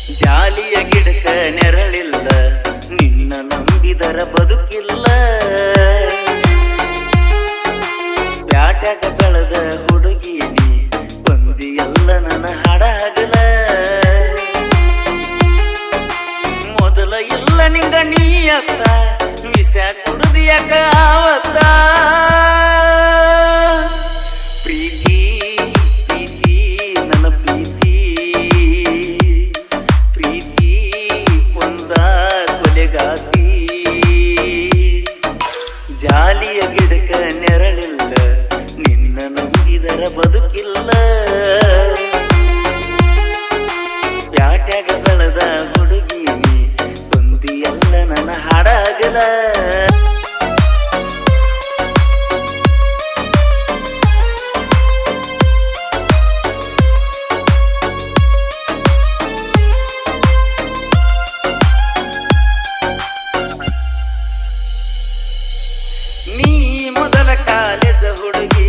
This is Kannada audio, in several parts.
ಜಾಲಿಯ ಗಿಡಕ ನೆರಳಿಲ್ಲ, ನಿನ್ನ ನಂಬಿದರ ಬದುಕಿಲ್ಲ. ಪ್ಯಾಟ್ಯಾಗ ಬೆಳೆದ ಹುಡುಗಿ ನೀ ಬಂದಿಯಲ್ಲ ನನ್ನ ಹಾಡಾಗಲ. ಮೊದಲ ಇಲ್ಲ ನಿಂಗ ನೀಯತ್ತ, ವಿಷ ಕುಡಿದಿಯಕ ಆವತ್ತ. ಪ್ರೀತಿ ಪ್ರೀತಿ ನನ್ನ ಪ್ರೀತಿ, ಪ್ರೀತಿ ಕೊಂದ ಕೊಲೆಗಾತಿ. ಜಾಲಿಯ ಗಿಡಕ ನೆರಳಿಲ್ಲ, ನಿನ್ನ ನಂಬಿದರ ಬದುಕಿಲ್ಲ. ಪ್ಯಾಟ್ಯಾಗ ಬೆಳೆದ ಹುಡುಗಿ ನೀ ಬಂದಿಯಲ್ಲ ನನ್ನ ಹಾಡಾಗಲ. ನೀ ಮೊದಲ ಕಾಲೇಜ ಹುಡುಗಿ,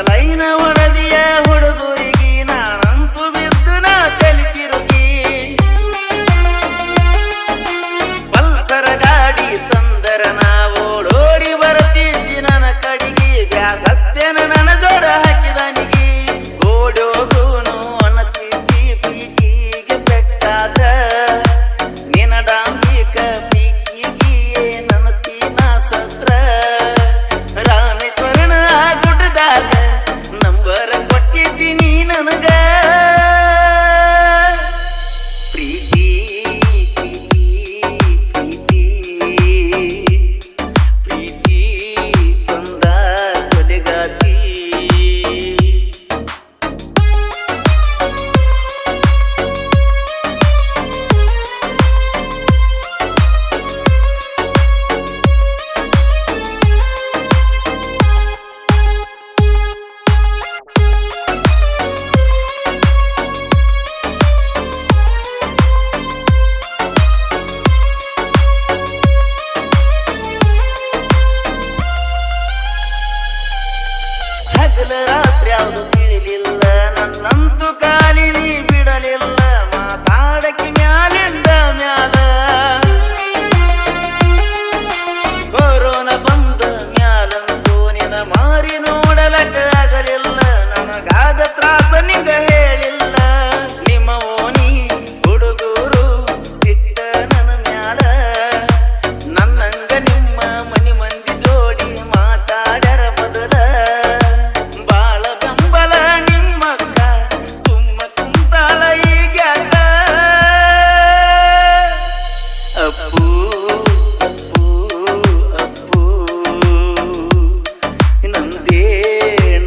ಲೈನ ಒಡದಿಯ ಹುಡುಗರಿಗೆ ನಾನಂತೂ ಬಿದ್ದು ನಾ ತಲಿ ತಿರುಗಿ. ಪಲ್ಸರ ಗಾಡಿ ತಂದರ ಓಡೋಡಿ ಬರ್ತಿದ್ದಿ ನನ್ನ ಕಡಿಗೆ. ಬ್ಯಾಸತ್ತೇನ ನನ್ನ ಜೋಡ ಹಾಕಿದನಿಗೆ, ಓಡೋಗುನು ಅನ್ನತಿದ್ದಿ ಪ್ರೀತಿಗೆ ಬೆಟ್ಟಾದ. ನಿನ್ನ ಡಾಂಬಿಕ ಪ್ರೀತಿಗೆ ನನ್ನ ತೀನ ಸತ್ರ. ರಾಮೇಶ್ವರನ ಗುಡ್ಡದಾಗ ನಂಬರ ಕೊಟ್ಟಿದ್ದೀನಿ ನನಗ. ಪ್ರೀತಿ ಪ್ರೀತಿ ಪ್ರೀತಿ ಪ್ರೀತಿ ಕೊಂದ ಕೊಲೆಗಾತಿ. ಹಗಲ ರಾತ್ರಿ ಯಾವುದು ತಿಳಿಲಿಲ್ಲ, ನನ್ನಂತೂ ಕಾಲಿ ನೀ ಬಿಡಲಿಲ್ಲ. ಮಾತಾಡಕ್ಕೆ ಮ್ಯಾಲಿಂದ ಮ್ಯಾಲ ಕೊರೋನಾ ಬಂದ ಮ್ಯಾಲಂತೂ ನಿನ್ನ ಮಾರಿ ನೋಡಲಕ್ಕ ಆಗಲಿಲ್ಲ. ನನಗಾದ ತ್ರಾಸ ನಿಂಗ ಹೇಳಿಲ್ಲ. ನಿಮ್ಮ ಓಣಿ ಹುಡುಗರು ಸಿಟ್ಟ ನನ್ನ ಮ್ಯಾಲ. ನನ್ನಂಗ ನಿಮ್ಮ ಮನಿ ಮಂದಿ ಜೋಡಿ ಮಾತಾಡ್ಯಾರ ಬದಲ. ಬಾಳ ಬೆಂಬಲ ನಿಮ್ಮಕ್ಕ ಸುಮ್ಮ ಕುಂತಾಳ ಈಗ್ಯಾಕ. ಅಪ್ಪು ಅಪ್ಪು ಅಪ್ಪು ನಂದೇ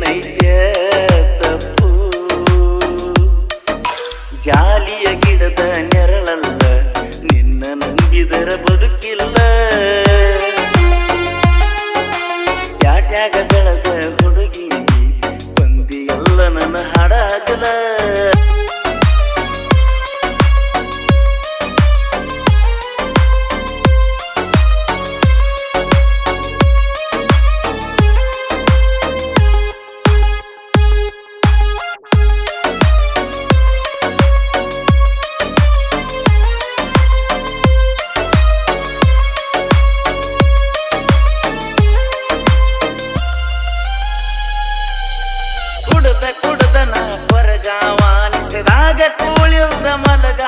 ನೈತ್ಯ ತಪ್ಪು. ಜಾಲಿಯ ಗಿಡದ ನೆರಳಲ್ಲ, ನಿನ್ನ ನಂಬಿದರ ಬದುಕಿಲ್ಲ. ಪ್ಯಾಟ್ಯಾಗ ಬೆಳೆದ ಹುಡುಗಿ ನೀ ಬಂದಿಯಲ್ಲ ನನ್ನ ಹಾಡಾಗಲ. ಕುಡ್ದನ ಹೊರಗಾವಾನಿಸಿದಾಗ ಕೂಳಿಲ್ದ ಮಲಗ